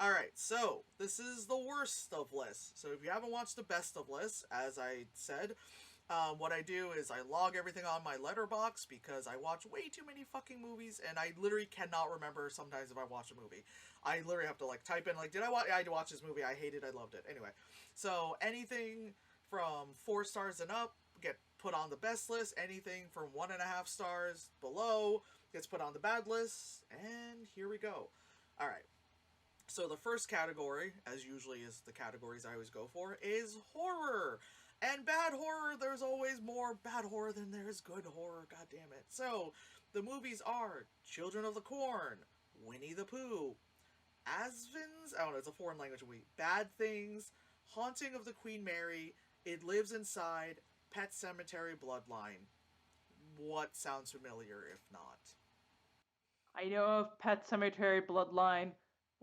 Alright, so this is the worst of lists. So if you haven't watched the best of lists, as I said, what I do is I log everything on my letterbox because I watch way too many fucking movies and I literally cannot remember sometimes if I watch a movie. I literally have to like type in like, did I watch? I watched this movie. I hated. I loved it. Anyway, so anything from 4 stars and up get put on the best list. Anything from 1.5 stars below gets put on the bad list. And here we go. All right. So the first category, as usually is the categories I always go for, is horror. And bad horror, there's always more bad horror than there's good horror, god damn it. So the movies are Children of the Corn, Winnie the Pooh, Asvins, I don't know, it's a foreign language movie, Bad Things, Haunting of the Queen Mary, It Lives Inside, Pet Cemetery Bloodline. What sounds familiar if not? I know of Pet Cemetery Bloodline.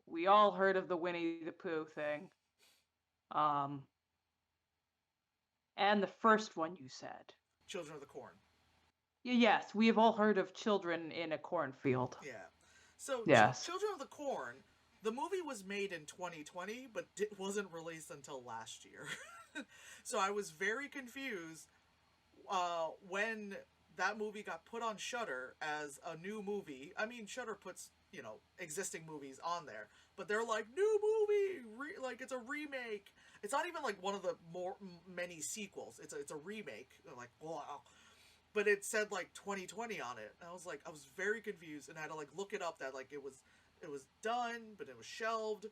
We all heard of the Winnie the Pooh thing. Um, and the first one you said. Children of the Corn. Yes, we have all heard of Children in a Cornfield. Yeah. So, Yes. Children of the Corn, the movie was made in 2020, but it wasn't released until last year. So I was very confused when that movie got put on Shutter as a new movie. I mean, Shutter puts existing movies on there, but they're like new movie, like it's a remake. It's not even like one of the many sequels. It's a remake. They're like, wow, but it said like 2020 on it. And I was very confused and I had to like look it up that like it was done, but it was shelved.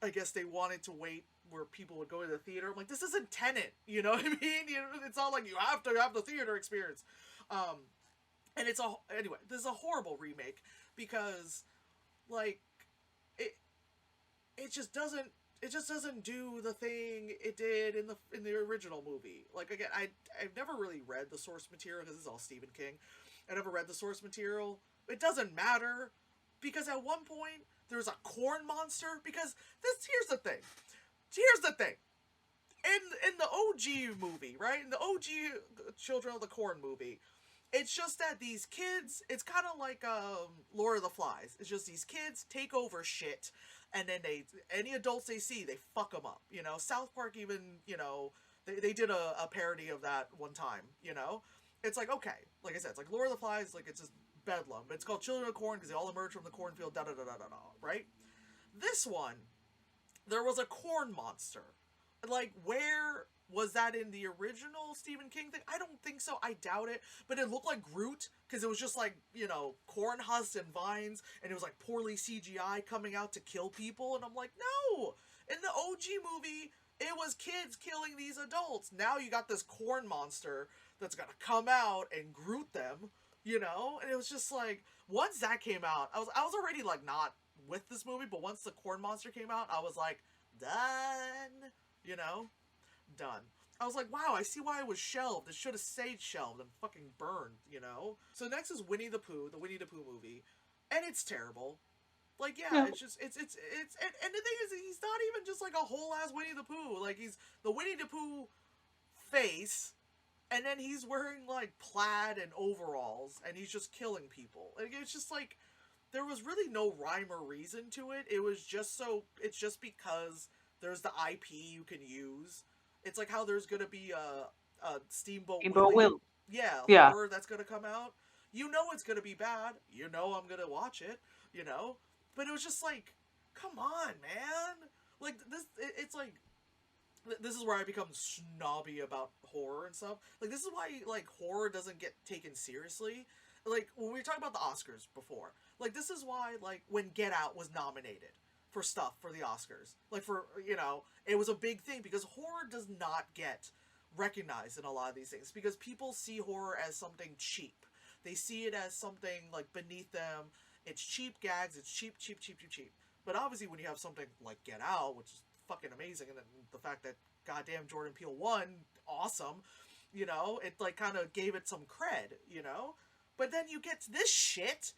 I guess they wanted to wait where people would go to the theater. I'm like, this isn't Tenet, you know what I mean? It's not like you have to have the theater experience. Um, and anyway, this is a horrible remake because like it it just doesn't do the thing it did in the original movie. Like again, I've never really read the source material because this is all Stephen King. I never read the source material. It doesn't matter because at one point there's a corn monster. Because this here's the thing. Here's the thing. In the OG movie, right? In the OG Children of the Corn movie, it's just that these kids, it's kind of like Lord of the Flies. It's just these kids take over shit, and then any adults they see, they fuck them up. South Park even, they did a parody of that one time. It's like, okay, like I said, it's like Lord of the Flies, like it's just bedlam, but it's called Children of the Corn because they all emerge from the cornfield. Da da da da da da. Right? This one, there was a corn monster. Like, where was that in the original Stephen King thing? I don't think so. I doubt it. But it looked like Groot because it was just like, corn husks and vines, and it was like poorly CGI coming out to kill people. And I'm like, no! In the OG movie, it was kids killing these adults. Now you got this corn monster that's gonna come out and Groot them, And it was just like, once that came out, I was already like not with this movie, but once the corn monster came out, I was like, done, you know, done. I was like, wow, I see why it was shelved. It should have stayed shelved and fucking burned. So next is Winnie the Pooh, the Winnie the Pooh movie, and it's terrible. Like, yeah, Yeah. it's just and the thing is, he's not even just like a whole ass Winnie the Pooh. Like, he's the Winnie the Pooh face, and then he's wearing like plaid and overalls, and he's just killing people. Like, it's just like there was really no rhyme or reason to it. It's just because there's the IP you can use. It's like how there's gonna be a Steamboat Rainbow Willie, Will. yeah, Yeah. horror that's gonna come out. It's gonna be bad. I'm gonna watch it. But it was just like, come on, man. Like this, it's like this is where I become snobby about horror and stuff. Like, this is why like horror doesn't get taken seriously. Like, when we were talking about the Oscars before, like, this is why, like, when Get Out was nominated for stuff for the Oscars, like, it was a big thing because horror does not get recognized in a lot of these things because people see horror as something cheap. They see it as something like beneath them. It's cheap gags. It's cheap, cheap, cheap, cheap, cheap. But obviously, when you have something like Get Out, which is fucking amazing, and then the fact that goddamn Jordan Peele won, awesome. It like kind of gave it some cred. But then you get this shit,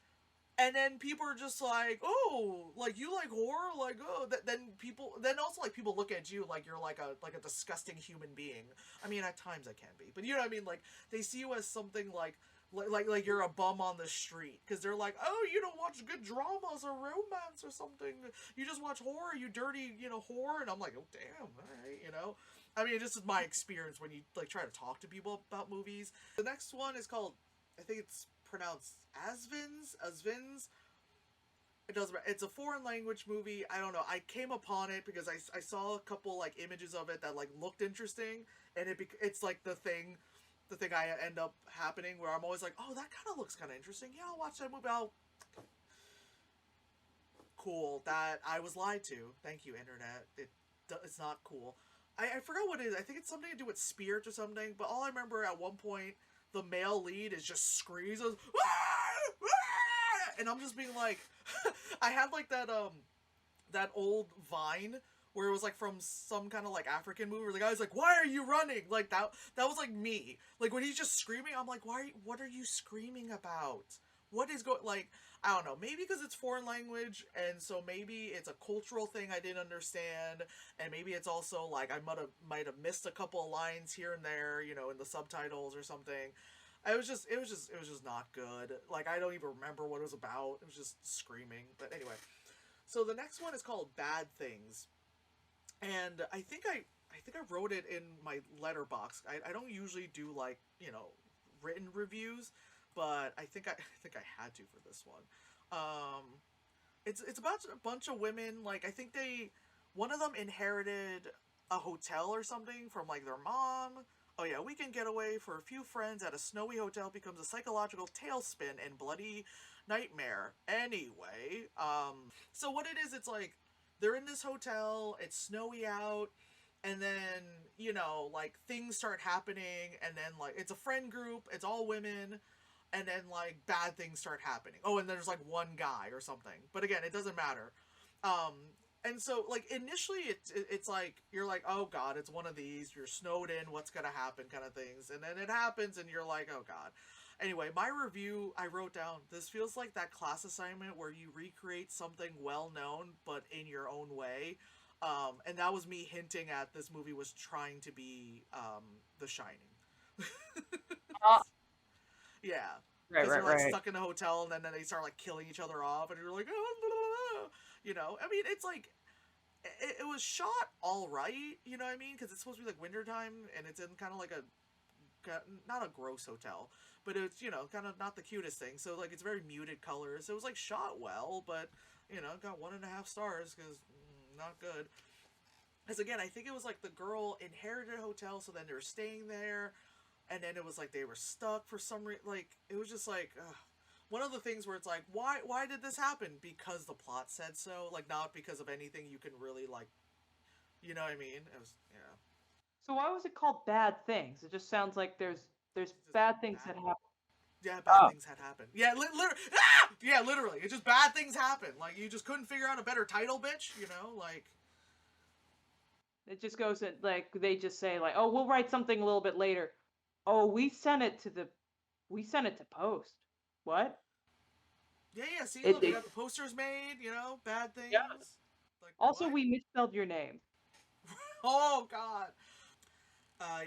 and then people are just like, oh, like, you like horror, like, oh, then also like people look at you like you're like a disgusting human being. I mean, at times I can be, but you know what I mean. Like, they see you as something like like you're a bum on the street, because they're like, oh, you don't watch good dramas or romance or something, you just watch horror, you dirty, whore. And I'm like, oh damn, all right. I mean, this is my experience when you like try to talk to people about movies. The next one is called, I think it's pronounced Asvins. It doesn't matter. It's a foreign language movie. I don't know. I came upon it because I saw a couple like images of it that like looked interesting, and it's like the thing I end up happening where I'm always like, oh, that kind of looks kind of interesting. Yeah, I'll watch that movie. Cool. That I was lied to. Thank you, internet. It's not cool. I forgot what it is. I think it's something to do with spirits or something. But all I remember at one point, the male lead is just screams, and I'm just being like, I had like that old Vine where it was like from some kind of like African movie where the guy's like, why are you running? Like that was like me. Like when he's just screaming, I'm like, what are you screaming about? What is going, like, I don't know, maybe because it's foreign language, and so maybe it's a cultural thing I didn't understand, and maybe it's also like I might have missed a couple of lines here and there, in the subtitles or something. It was just not good. Like, I don't even remember what it was about. It was just screaming. But anyway, so the next one is called Bad Things, and I think I wrote it in my letterbox. I don't usually do like written reviews, but I think I had to for this one. It's about a bunch of women. Like, I think one of them inherited a hotel or something from like their mom. Oh yeah, weekend getaway for a few friends at a snowy hotel becomes a psychological tailspin and bloody nightmare. Anyway, so what it is, it's like they're in this hotel, it's snowy out, and then, like things start happening, and then like it's a friend group, it's all women, and then like bad things start happening. Oh, and there's like one guy or something. But again, it doesn't matter. And so, like, initially, it's like, you're like, oh, God, it's one of these, you're snowed in, what's gonna happen, kind of things. And then it happens, and you're like, oh, God. Anyway, my review, I wrote down, this feels like that class assignment where you recreate something well-known, but in your own way. And that was me hinting at this movie was trying to be, The Shining. Yeah. Right, Because right, they're, like, right. stuck in a hotel, and then they start, like, killing each other off, and you're like, oh, blah, blah, blah. I mean, it's like, it was shot all right, you know what I mean? Because it's supposed to be like wintertime, and it's in kind of like not a gross hotel, but it's, kind of not the cutest thing. So, like, it's very muted colors. It was, like, shot well, but, got 1.5 stars because not good. Because, again, I think it was like the girl inherited a hotel, so then they were staying there, and then it was like they were stuck for some reason. Like, it was just like, ugh. One of the things where it's like, why did this happen? Because the plot said so, like, not because of anything you can really, like, you know what I mean? It was, yeah. So why was it called Bad Things? It just sounds like there's Just bad things bad. that happen. Yeah, bad Oh, things had happened. Yeah, yeah, literally. It's just bad things happen. Like, you just couldn't figure out a better title, bitch, like. it just goes in, like they just say like, oh, we'll write something a little bit later. Oh, we sent it to post. What? Yeah, see, It, look, we it got the posters made, bad things. yeah. Like, Also, what? we misspelled your name. Oh, God.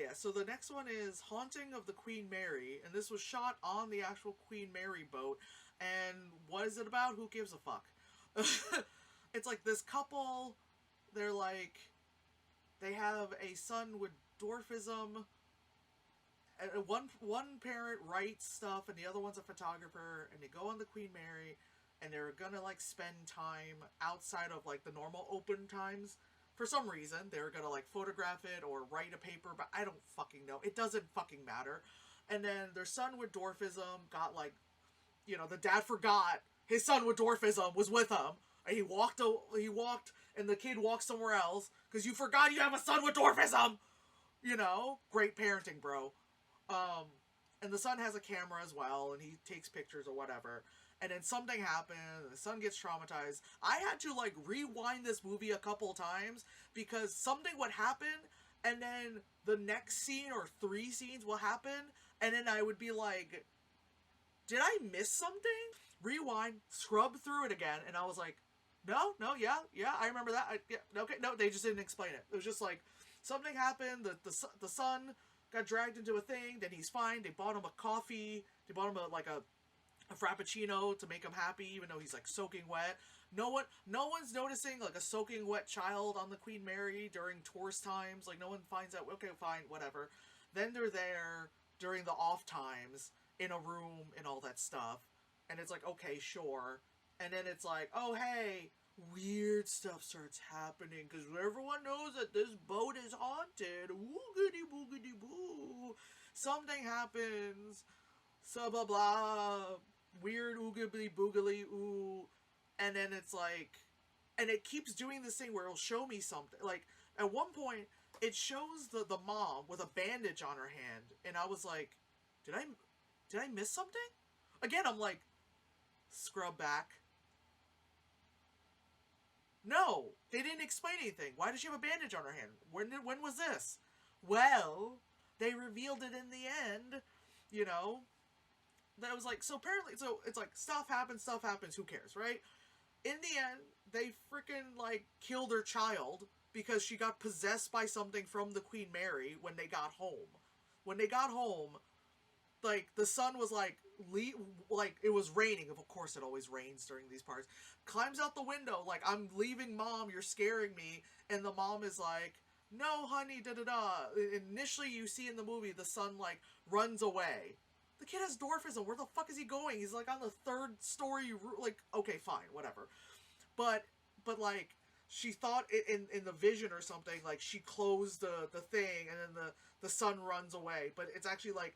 Yeah, so the next one is Haunting of the Queen Mary, and this was shot on the actual Queen Mary boat. And what is it about? Who gives a fuck? It's like this couple, they're like, they have a son with dwarfism, and one parent writes stuff, and the other one's a photographer, and they go on the Queen Mary, and they're gonna, like, spend time outside of, like, the normal open times. For some reason, they're gonna, like, photograph it or write a paper, but I don't fucking know. It doesn't fucking matter. And then their son with dwarfism got, like, the dad forgot his son with dwarfism was with him, and he walked, and the kid walked somewhere else, because you forgot you have a son with dwarfism! Great parenting, bro. And the son has a camera as well, and he takes pictures or whatever. And then something happened, and the son gets traumatized. I had to, like, rewind this movie a couple times, because something would happen, and then the next scene or 3 scenes will happen, and then I would be like, did I miss something? Rewind, scrub through it again, and I was like, no, yeah, I remember that. Okay, no, they just didn't explain it. It was just like, something happened, the son got dragged into a thing. Then he's fine. They bought him a coffee. They bought him a frappuccino to make him happy, even though he's like soaking wet. No one's noticing like a soaking wet child on the Queen Mary during tourist times. Like no one finds out. Okay, fine, whatever. Then they're there during the off times in a room and all that stuff, and it's like, okay, sure. And then it's like, oh hey, weird stuff starts happening because everyone knows that this boat is haunted. Woogity boogity boo. Something happens. So blah blah. Weird oogly boogly ooh. And then it's like, and it keeps doing this thing where it'll show me something. Like, at one point, it shows the mom with a bandage on her hand, and I was like, did I miss something? Again, I'm like, scrub back. No, they didn't explain anything. Why does she have a bandage on her hand? When was this? Well, they revealed it in the end, you know? That was like, so apparently, so it's like, stuff happens, who cares, right? In the end, they freaking, like, killed her child because she got possessed by something from the Queen Mary when they got home. When they got home, like, the son was like, it was raining. Of course it always rains during these parts. Climbs out the window, like, I'm leaving mom, you're scaring me. And the mom is like, no, honey, da-da-da. Initially, you see in the movie, the son, like, runs away. The kid has dwarfism. Where the fuck is he going? He's, like, on the third story, like, okay, fine, whatever. But like, she thought in the vision or something, like, she closed the thing, and then the son runs away. But it's actually, like,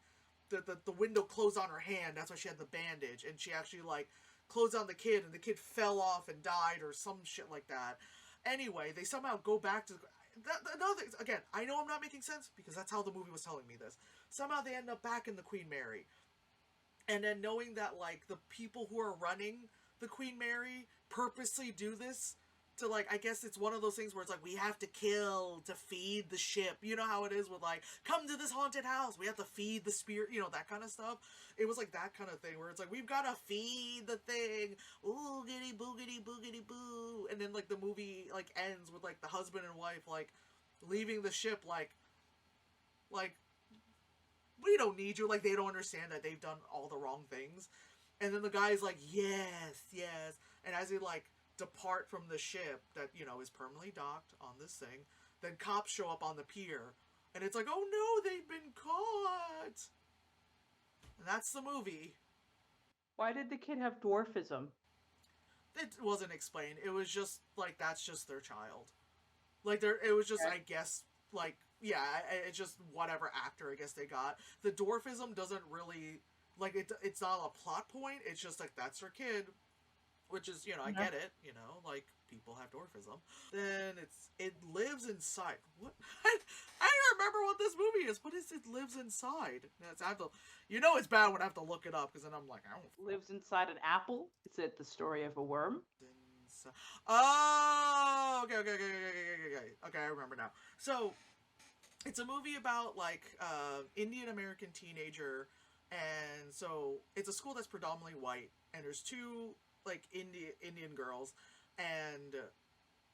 the window closed on her hand. That's why she had the bandage. And she actually, like, closed on the kid, and the kid fell off and died, or some shit like that. Anyway, they somehow go back to... Another thing, again, I know I'm not making sense, because that's how the movie was telling me this. Somehow they end up back in the Queen Mary. And then knowing that, like, the people who are running the Queen Mary purposely do this to, like, I guess it's one of those things where it's like, we have to kill to feed the ship. You know how it is with, like, come to this haunted house. We have to feed the spirit, you know, that kind of stuff. It was like that kind of thing where it's like, we've got to feed the thing. Oogity boogity boogity boo. And then, like, the movie, like, ends with, like, the husband and wife, like, leaving the ship, like, we don't need you. Like, they don't understand that they've done all the wrong things. And then the guy's like, yes, yes. And as they, like, depart from the ship that, you know, is permanently docked on this thing, then cops show up on the pier. And it's like, oh no, they've been caught. And that's the movie. Why did the kid have dwarfism? It wasn't explained. It was just, like, that's just their child. Like, it was just, I guess, like, yeah, it's just whatever actor I guess they got. The dwarfism doesn't really, like, it's not a plot point. It's just, like, that's their kid. Which is, you know, I get it, you know, like, people have dwarfism. Then it lives inside. What? I don't remember what this movie is. What is it lives inside? I have to, you know it's bad when I have to look it up, because then I'm like, I don't... Lives inside an apple? Is it the story of a worm? Oh, okay, I remember now. So, it's a movie about, like, Indian American teenager, and so it's a school that's predominantly white, and there's two, like, Indian girls, and,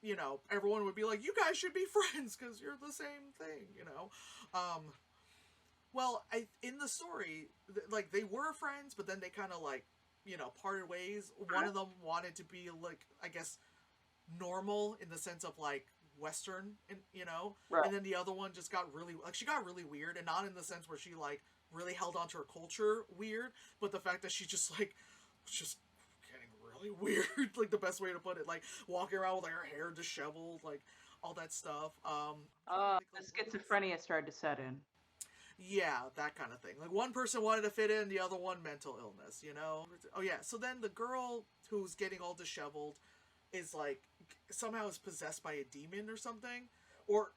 you know, everyone would be like, you guys should be friends, because you're the same thing, you know? Well, in the story, like, they were friends, but then they kind of, like, you know, parted ways. One of them wanted to be, like, I guess, normal in the sense of, like, Western, you know? Right. And then the other one just got really, like, she got really weird, and not in the sense where she, like, really held on to her culture weird, but the fact that she just, like, just getting really weird, like, the best way to put it, like, walking around with, like, her hair disheveled, like, all that stuff. The schizophrenia started to set in. Yeah, that kind of thing. Like, one person wanted to fit in, the other one mental illness, you know? Oh, yeah, so then the girl who's getting all disheveled is, like, somehow is possessed by a demon or something. Or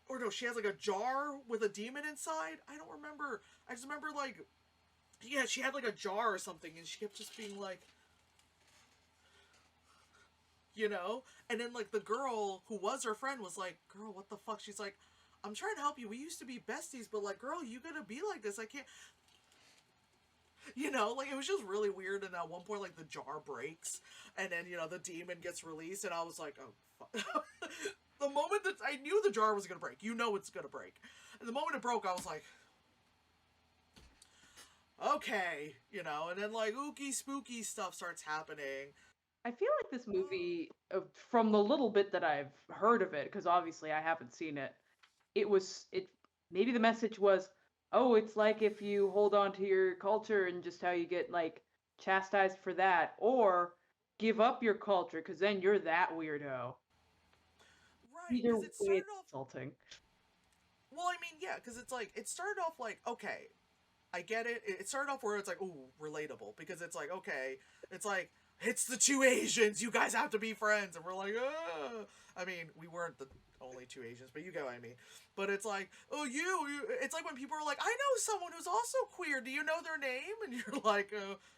no, she has, like, a jar with a demon inside? I don't remember. I just remember, like, yeah, she had, like, a jar or something, and she kept just being, like, you know? And then, like, the girl who was her friend was like, girl, what the fuck? She's like, I'm trying to help you. We used to be besties, but, like, girl, you gotta be like this. I can't... You know, like, it was just really weird, and at one point, like, the jar breaks, and then, you know, the demon gets released, and I was like, oh, fuck. The moment that I knew the jar was gonna break, you know it's gonna break. And the moment it broke, I was like, okay, you know, and then like ooky spooky stuff starts happening. I feel like this movie, from the little bit that I've heard of it, because obviously I haven't seen it, it maybe the message was, oh, it's like if you hold on to your culture and just how you get like chastised for that, or give up your culture because then you're that weirdo. Right, Either because it way, started it's off. insulting. Well, I mean, yeah, because it's like it started off like okay, I get it. It started off where it's like, ooh, relatable. Because it's like, okay, it's like, it's the two Asians. You guys have to be friends. And we're like, ah. I mean, we weren't the only two Asians, but you get what I mean. But it's like, oh, it's like when people are like, I know someone who's also queer. Do you know their name? And you're like,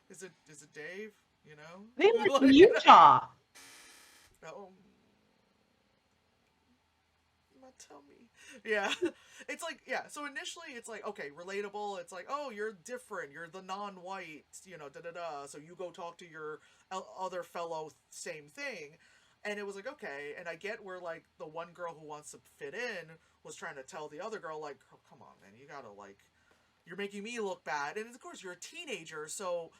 is it Dave? You They know? live in Like, Utah. no, not tell me. Yeah. It's like, yeah, so initially it's like, okay, relatable. It's like, oh, you're different. You're the non-white, da da da. So you go talk to your other fellow same thing. And it was like, okay, and I get where like the one girl who wants to fit in was trying to tell the other girl like, oh, come on, man, you gotta like, you're making me look bad. And of course, you're a teenager, so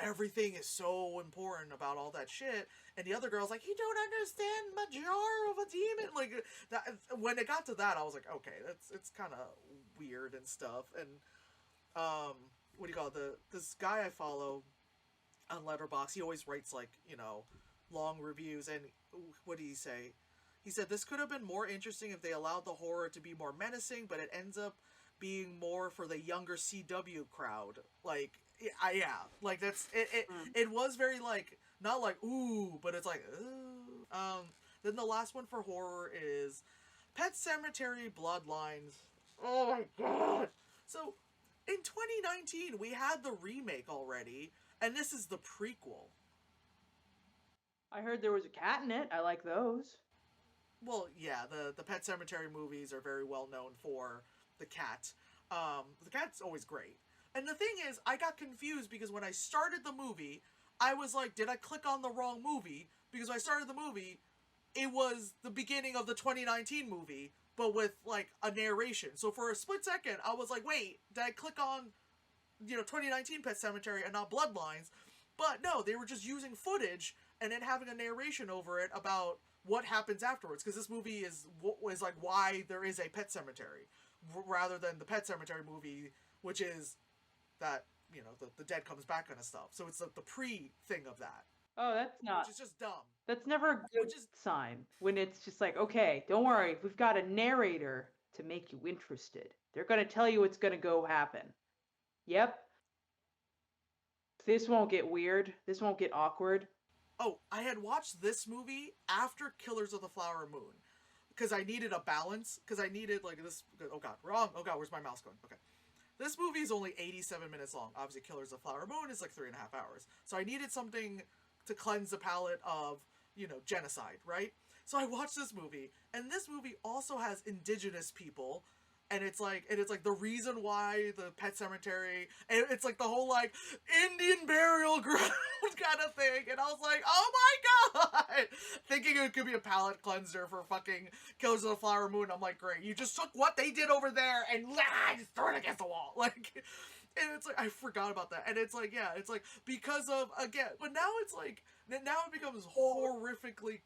everything is so important about all that shit. And the other girl's like, you don't understand my jar of a demon. Like that. When it got to that, I was like, okay, it's kind of weird and stuff. And what do you call it? This guy I follow on Letterboxd, he always writes like long reviews. And what did he say? He said this could have been more interesting if they allowed the horror to be more menacing, but it ends up being more for the younger CW crowd. Like, yeah, like that's it. It was very like not like ooh, but it's like ooh. Then the last one for horror is Pet Cemetery Bloodlines. Oh my god! So in 2019 we had the remake already, and this is the prequel. I heard there was a cat in it. I like those. Well, yeah, the Pet Cemetery movies are very well known for the cat. The cat's always great. And the thing is, I got confused because when I started the movie, I was like, did I click on the wrong movie? Because when I started the movie, it was the beginning of the 2019 movie, but with like a narration. So for a split second, I was like, wait, did I click on 2019 Pet Cemetery and not Bloodlines? But no, they were just using footage and then having a narration over it about what happens afterwards, because this movie was like why there is a Pet Cemetery rather than the Pet Cemetery movie, which is that the dead comes back kind of stuff. So it's the pre thing of that, Oh, that's not. which is just dumb. That's never a good Which is sign when it's just like, okay, don't worry, we've got a narrator to make you interested. They're going to tell you what's going to go happen. Yep. This won't get weird. This won't get awkward. oh, I had watched this movie after Killers of the Flower Moon because I needed a balance, because I needed like this. Oh god, wrong. Oh god, where's my mouse going? Okay. This movie is only 87 minutes long. Obviously, Killers of the Flower Moon is like 3.5 hours. So I needed something to cleanse the palate of, genocide, right? So I watched this movie, and this movie also has indigenous people, and it's like the reason why the Pet Cemetery, and it's like the whole like Indian burial ground kind of thing, and I was like, oh my god, thinking it could be a palate cleanser for fucking Killers of the Flower Moon. I'm like, great, you just took what they did over there and just throw it against the wall, like. And it's like I forgot about that, and it's like yeah, it's like because of again, but now it's like now it becomes horrifically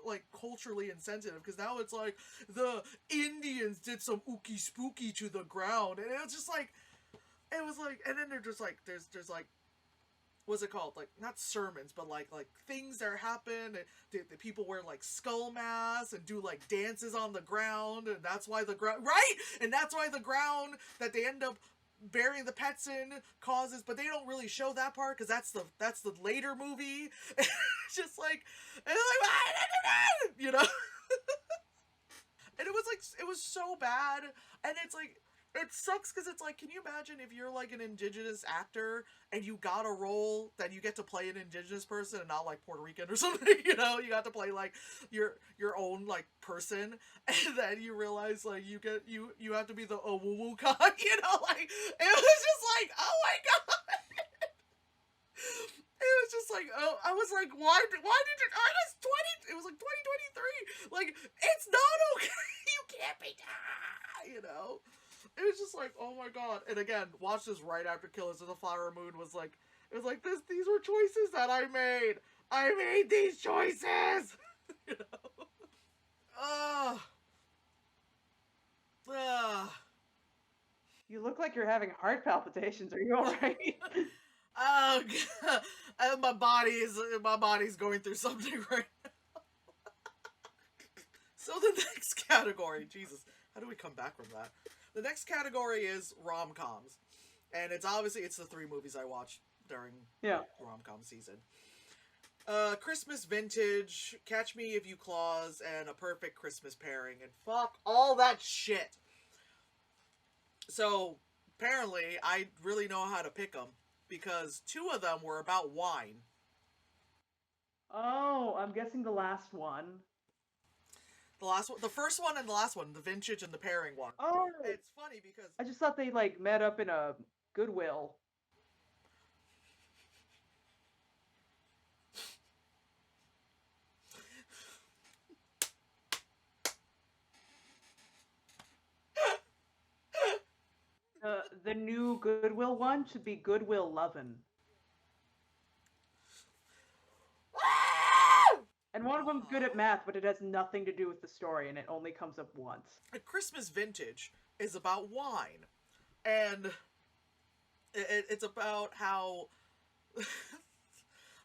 like culturally insensitive, because now it's like the Indians did some ooky spooky to the ground, and it was like, and then they're just like there's like what's it called, like not sermons but like things that happen, and the people wear like skull masks and do like dances on the ground, and that's why the ground right, and that's why the ground that they end up burying the pets in causes, but they don't really show that part because that's the later movie. It's just like, and it's like, and it was so bad, and it's like it sucks because it's like, can you imagine if you're like an indigenous actor and you got a role that you get to play an indigenous person and not like Puerto Rican or something, you got to play like your own like person, and then you realize like you have to be the woo con, like it was just like, oh my god. It was just like, oh, I was like, why did you, it was like 2023, like, it's not okay, you can't be, It was just like, oh my god. And again, watch this right after Killers of the Flower Moon was like, it was like these were choices that I made. I made these choices. You know? Ugh. Ugh. You look like you're having heart palpitations. Are you all right? Oh, God. My body's going through something right now. So the next category, Jesus, how do we come back from that? The next category is rom-coms. And it's the 3 movies I watched during rom-com season. Christmas Vintage, Catch Me If You Claus, and A Perfect Christmas Pairing, and fuck all that shit. So, apparently, I really know how to pick them, because 2 of them were about wine. Oh, I'm guessing the last one. The first one and the last one, the Vintage and the Pairing one. Oh! It's funny because... I just thought they, like, met up in a Goodwill. The new Goodwill one should be Goodwill Lovin'. And one of them's good at math, but it has nothing to do with the story, and it only comes up once. A Christmas Vintage is about wine. And it's about how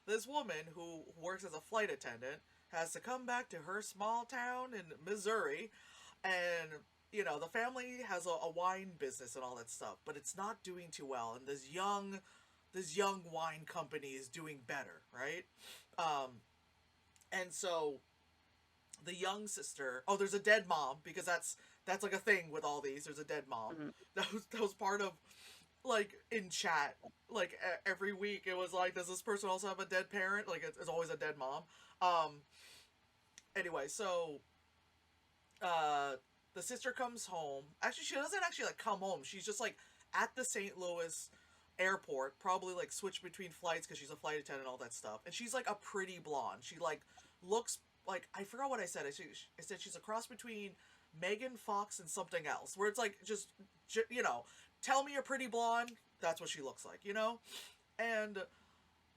this woman who works as a flight attendant has to come back to her small town in Missouri, and, you know, the family has a wine business and all that stuff, but it's not doing too well, and this young wine company is doing better, right? And so the young sister, there's a dead mom, because that's like a thing with all these. There's a dead mom. Mm-hmm. That was part of, like, in chat, like, every week it was like, does this person also have a dead parent? Like, it's always a dead mom. Anyway, so the sister comes home. Actually, she doesn't actually, like, come home. She's just, like, at the St. Louis airport, probably, like, switch between flights because she's a flight attendant and all that stuff. And she's, like, a pretty blonde. She, like, looks like, I forgot what I said. I said she's a cross between Megan Fox and something else, where it's like, just, you know, tell me a pretty blonde, that's what she looks like, you know? And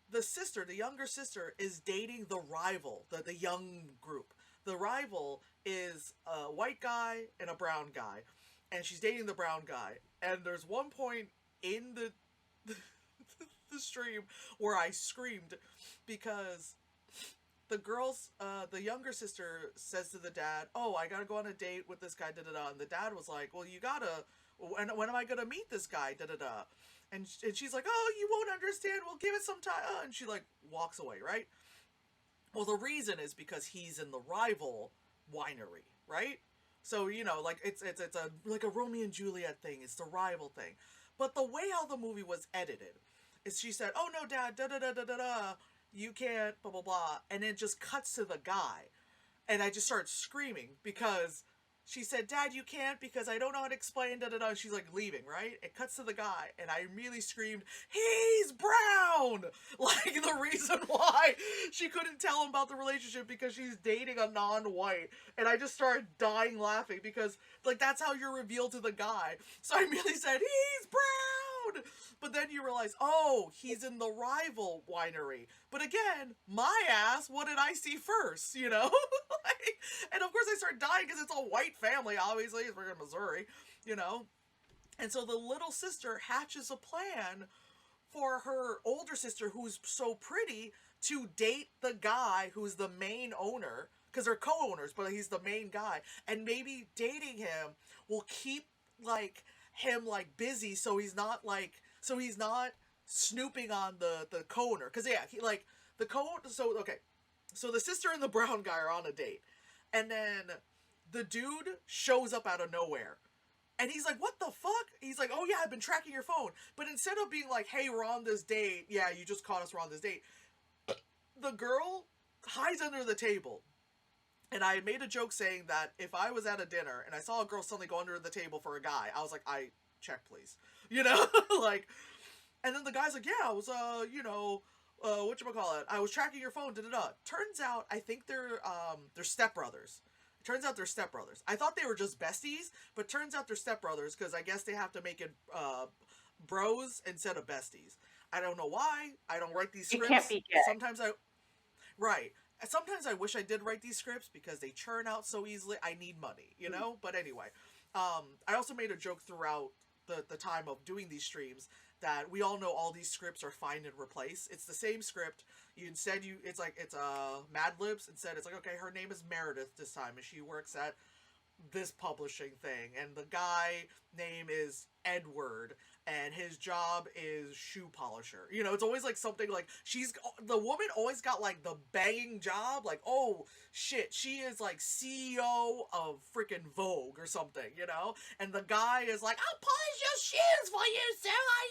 the younger sister, is dating the rival, the young group. The rival is a white guy and a brown guy, and she's dating the brown guy. And there's one point in the stream where I screamed because the younger sister says to the dad, "Oh, I gotta go on a date with this guy, da-da-da." And the dad was like, "Well, you gotta, when am I gonna meet this guy, da-da-da?" And she's like, "Oh, you won't understand, we'll give it some time." And she, like, walks away, right? Well, the reason is because he's in the rival winery, right? So, you know, like, it's a, like, a Romeo and Juliet thing. It's the rival thing. But the way how the movie was edited is she said, "Oh, no, Dad, da-da-da-da-da-da, you can't, blah, blah, blah." And it just cuts to the guy. And I just started screaming because she said, "Dad, you can't because I don't know how to explain, da-da-da." And she's, like, leaving, right? It cuts to the guy, and I immediately screamed, "He's brown!" Like, the reason why she couldn't tell him about the relationship because she's dating a non-white. And I just started dying laughing because, like, that's how you're revealed to the guy. So I immediately said, "He's brown!" But then you realize, oh, he's in the rival winery. But again, my ass, what did I see first, you know? Like, and of course I start dying because it's a white family, obviously, we're in Missouri, you know? And so the little sister hatches a plan for her older sister, who's so pretty, to date the guy who's the main owner, because they're co-owners, but he's the main guy. And maybe dating him will keep, like, him, like, busy, so he's not snooping on the co-owner. Because, yeah, he, like, the co-owner, so the sister and the brown guy are on a date. And then the dude shows up out of nowhere. And he's like, "What the fuck?" He's like, "Oh, yeah, I've been tracking your phone." But instead of being like, "Hey, we're on this date. Yeah, you just caught us, we're on this date." The girl hides under the table. And I made a joke saying that if I was at a dinner and I saw a girl suddenly go under the table for a guy, I was like, check, please. You know? Like, and then the guy's like, "Yeah, I was, whatchamacallit, I was tracking your phone, da-da-da." Turns out, I think they're stepbrothers. Turns out they're stepbrothers. I thought they were just besties, but turns out they're stepbrothers because I guess they have to make it bros instead of besties. I don't know why. I don't write these It can't scripts. be gay. Sometimes I right. Sometimes I wish I did write these scripts because they churn out so easily. I need money, you know? But anyway, I also made a joke throughout the time of doing these streams that we all know all these scripts are find and replace. It's the same script. It's like it's Mad Libs. Instead, it's like, okay, her name is Meredith this time, and she works at this publishing thing, and the guy name is Edward, and his job is shoe polisher. You know, it's always like something like the woman always got like the banging job, like, oh shit, she is like CEO of freaking Vogue or something, you know? And the guy is like, I'll polish your shoes for you, sir. I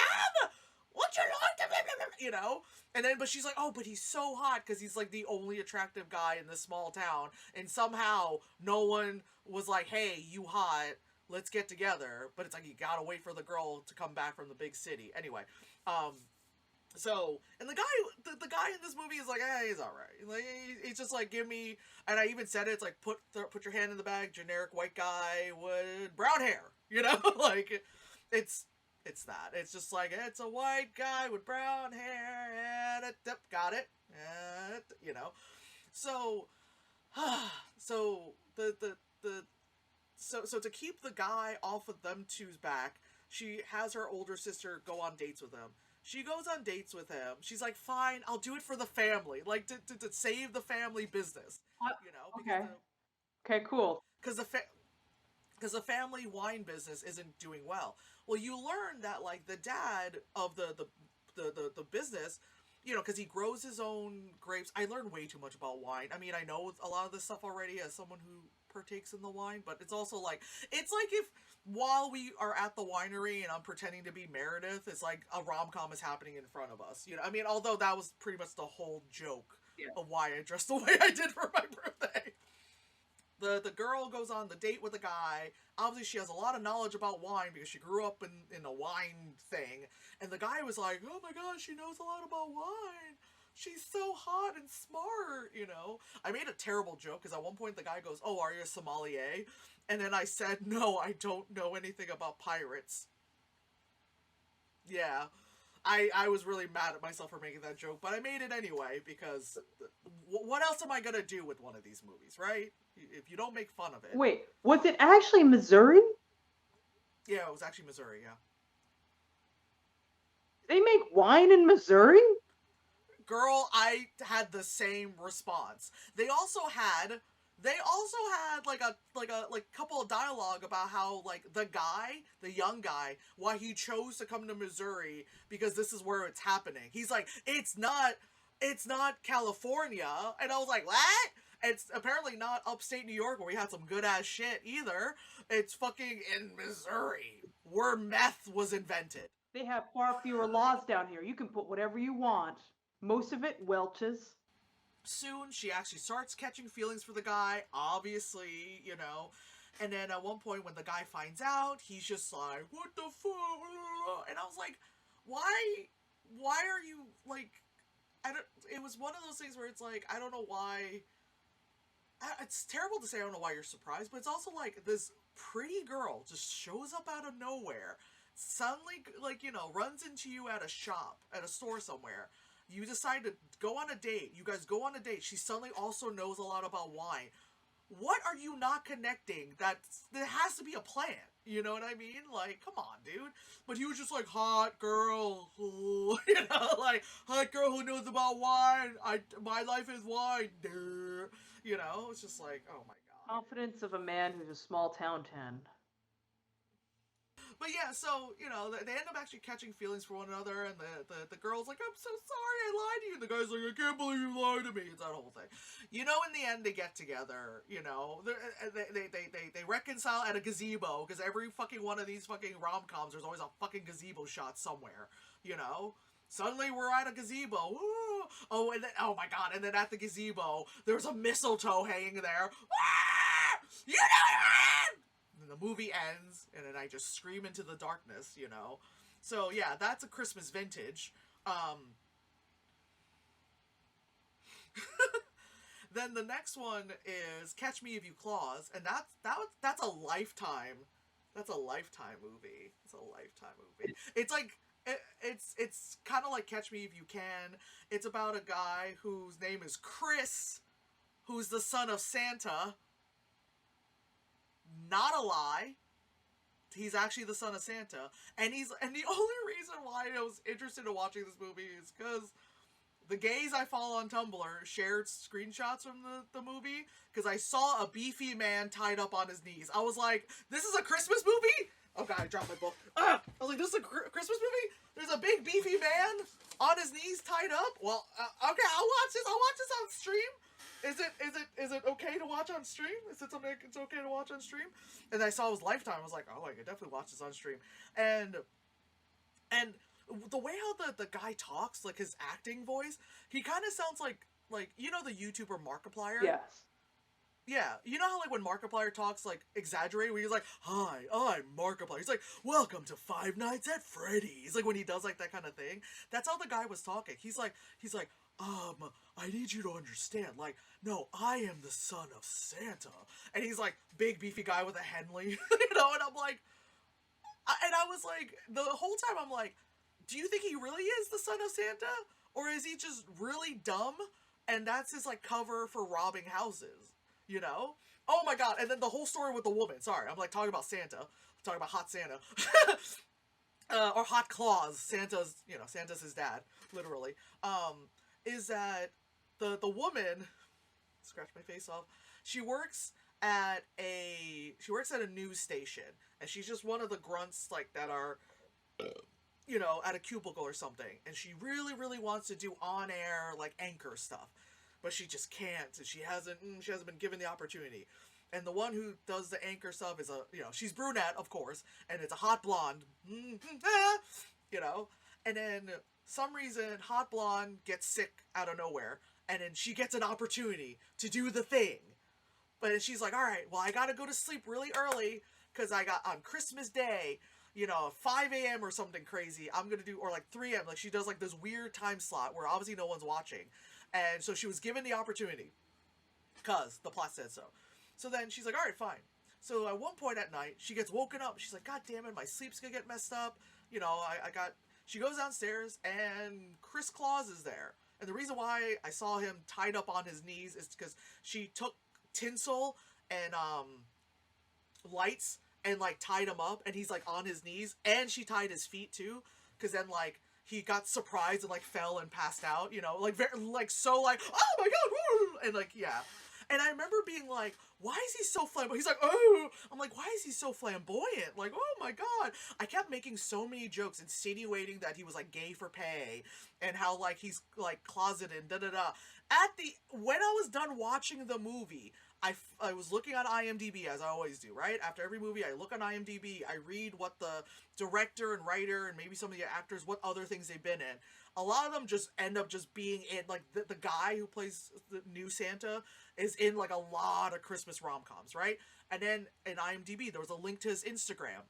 am. What you like? You know? And then, but she's like, oh, but he's so hot because he's like the only attractive guy in this small town. And somehow no one was like, hey, you hot, let's get together. But it's like, you gotta wait for the girl to come back from the big city. Anyway, so, and the guy in this movie is like, hey, he's alright. Like, he's just like, give me, and I even said it, it's like, put your hand in the bag, generic white guy with brown hair. You know? Like, it's that. It's just like, it's a white guy with brown hair, and got it. You know? So, so so to keep the guy off of them two's back, she has her older sister go on dates with him. She goes on dates with him. She's like, fine, I'll do it for the family. Like, to save the family business. You know? Okay. Okay, cool. Because the family wine business isn't doing well. Well, you learn that, like, the dad of the business, you know, because he grows his own grapes. I learned way too much about wine. I mean, I know a lot of this stuff already as someone who partakes in the wine, but it's also like, it's like if while we are at the winery and I'm pretending to be Meredith, it's like a rom-com is happening in front of us. You know, I mean, although that was pretty much the whole joke of why I dressed the way I did for my birthday. The girl goes on the date with the guy. Obviously, she has a lot of knowledge about wine because she grew up in a wine thing. And the guy was like, oh my gosh, she knows a lot about wine. She's so hot and smart, you know? I made a terrible joke because at one point the guy goes, oh, are you a sommelier? And then I said, no, I don't know anything about pirates. Yeah. I was really mad at myself for making that joke, but I made it anyway because what else am I going to do with one of these movies, right? If you don't make fun of it. Wait, was it actually Missouri? Yeah, it was actually Missouri, yeah. They make wine in Missouri? Girl, I had the same response. They also had like a couple of dialogue about how, like, the young guy, why he chose to come to Missouri because this is where it's happening. He's like, it's not California. And I was like, what? It's apparently not upstate New York where we had some good ass shit either. It's fucking in Missouri where meth was invented. They have far fewer laws down here. You can put whatever you want. Most of it Welch's. Soon, she actually starts catching feelings for the guy, obviously, you know. And then at one point, when the guy finds out, he's just like, what the fuck? And I was like, why are you, like, it was one of those things where it's like, I don't know why, it's terrible to say I don't know why you're surprised, but it's also like, this pretty girl just shows up out of nowhere, suddenly, like, you know, runs into you at a store somewhere. You decide to go on a date. You guys go on a date. She suddenly also knows a lot about wine. What are you not connecting? There has to be a plan. You know what I mean? Like, come on, dude. But he was just like, hot girl. You know, like, hot girl who knows about wine. My life is wine. You know, it's just like, oh my god. Confidence of a man who's a small town 10. But yeah, so, you know, they end up actually catching feelings for one another, and the girl's like, I'm so sorry I lied to you. And the guy's like, I can't believe you lied to me. It's that whole thing. You know, in the end, they get together, you know. They reconcile at a gazebo, because every fucking one of these fucking rom-coms, there's always a fucking gazebo shot somewhere, you know. Suddenly we're at a gazebo. Woo! Oh, and then, oh my god, and then at the gazebo, there's a mistletoe hanging there. Ah! You know, and the movie ends, and then I just scream into the darkness, you know. So yeah, that's a Christmas vintage. Then the next one is Catch Me If You Claus, and that's a Lifetime. That's a Lifetime movie. It's a Lifetime movie. It's like it's kind of like Catch Me If You Can. It's about a guy whose name is Chris, who's the son of Santa. Not a lie. He's actually the son of Santa, and the only reason why I was interested in watching this movie is because the gays I follow on Tumblr shared screenshots from the movie, because I saw a beefy man tied up on his knees. I was like, this is a Christmas movie? Oh god, I dropped my book. I was like, this is a Christmas movie? There's a big beefy man on his knees tied up? Well, okay, I'll watch this on stream. Is it okay to watch on stream? Is it something it's okay to watch on stream? And I saw it was Lifetime. I was like, oh, I could definitely watch this on stream. And the way how the guy talks, like his acting voice, he kind of sounds like you know the YouTuber Markiplier? Yes. Yeah, you know how like when Markiplier talks like exaggerated, where he's like, "Hi, I'm Markiplier." He's like, "Welcome to Five Nights at Freddy's." Like when he does like that kind of thing. That's how the guy was talking. He's like, I need you to understand. Like, no, I am the son of Santa, and he's like big beefy guy with a Henley, you know. And I'm like, and I was like, the whole time I'm like, do you think he really is the son of Santa, or is he just really dumb, and that's his like cover for robbing houses? You know? Oh my god, and then the whole story with the woman. Sorry, I'm like talking about Santa. I'm talking about Hot Santa. Or Hot Claus. Santa's his dad, literally. Is that the woman, scratch my face off, she works at a news station, and she's just one of the grunts like that are at a cubicle or something, and she really, really wants to do on-air like anchor stuff. But she just can't, and she hasn't been given the opportunity. And the one who does the anchor stuff is she's brunette, of course, and it's a hot blonde, and then some reason hot blonde gets sick out of nowhere, and then she gets an opportunity to do the thing. But she's like, all right, well, I gotta go to sleep really early, because I got on Christmas Day, 5 a.m. or something crazy, I'm gonna do, or like 3 a.m., like she does like this weird time slot where obviously no one's watching. And so she was given the opportunity, because the plot said so. So then she's like, all right, fine. So at one point at night, she gets woken up. She's like, god damn it, my sleep's gonna get messed up. She goes downstairs, and Chris Claus is there. And the reason why I saw him tied up on his knees is because she took tinsel and lights and like tied him up, and he's like on his knees, and she tied his feet too, because then like he got surprised and like fell and passed out, like very like so like, oh my god, woo! And like, yeah. And I remember being like, why is he so flamboyant? He's like, oh! I'm like, why is he so flamboyant? Like, oh my god. I kept making so many jokes insinuating that he was like gay for pay, and how like he's like closeted and da-da-da. When I was done watching the movie, I was looking on IMDb, as I always do, right? After every movie, I look on IMDb, I read what the director and writer and maybe some of the actors, what other things they've been in. A lot of them just end up just being in, like, the guy who plays the new Santa is in, like, a lot of Christmas rom-coms, right? And then in IMDb, there was a link to his Instagram.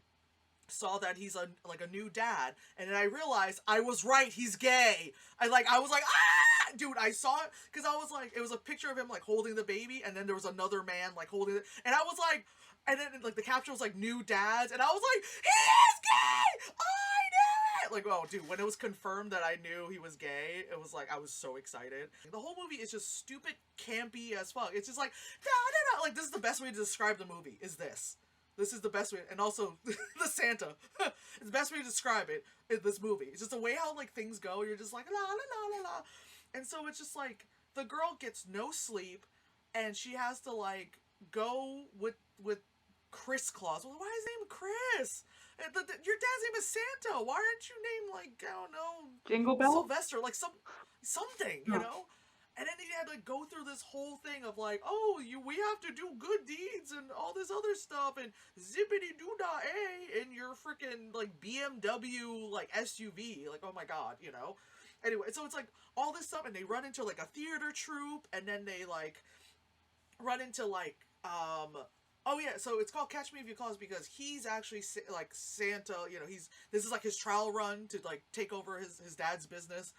Saw that he's a new dad, and then I realized I was right, he's gay. I was like, ah! Dude, I saw it, because I was like, it was a picture of him, like, holding the baby, and then there was another man, like, holding it, and I was like, and then, like, the caption was, like, new dads, and I was like, he is gay! I knew it! Like, oh, dude, when it was confirmed that I knew he was gay, it was like, I was so excited. The whole movie is just stupid, campy as fuck. It's just like, da-da-da, like, this is the best way to describe the movie, is this. This is the best way, and also, the Santa. It's the best way to describe it in this movie. It's just the way how, like, things go, you're just like, la, la, la, la, la. And so it's just like, the girl gets no sleep, and she has to, like, go with Chris Claus. Well, why is his name Chris? Your dad's name is Santa. Why aren't you named, like, I don't know, Jingle Bell? Sylvester, like, something, you know? And then he had to go through this whole thing of like, oh, we have to do good deeds and all this other stuff and zippity-doo-dah-ay in your freaking, like, BMW, like, SUV. Like, oh my god, Anyway, so it's like all this stuff, and they run into, like, a theater troupe, and then they, like, run into, like, oh yeah, so it's called Catch Me If You Claus because he's actually, like, Santa, this is, like, his trial run to, like, take over his dad's business.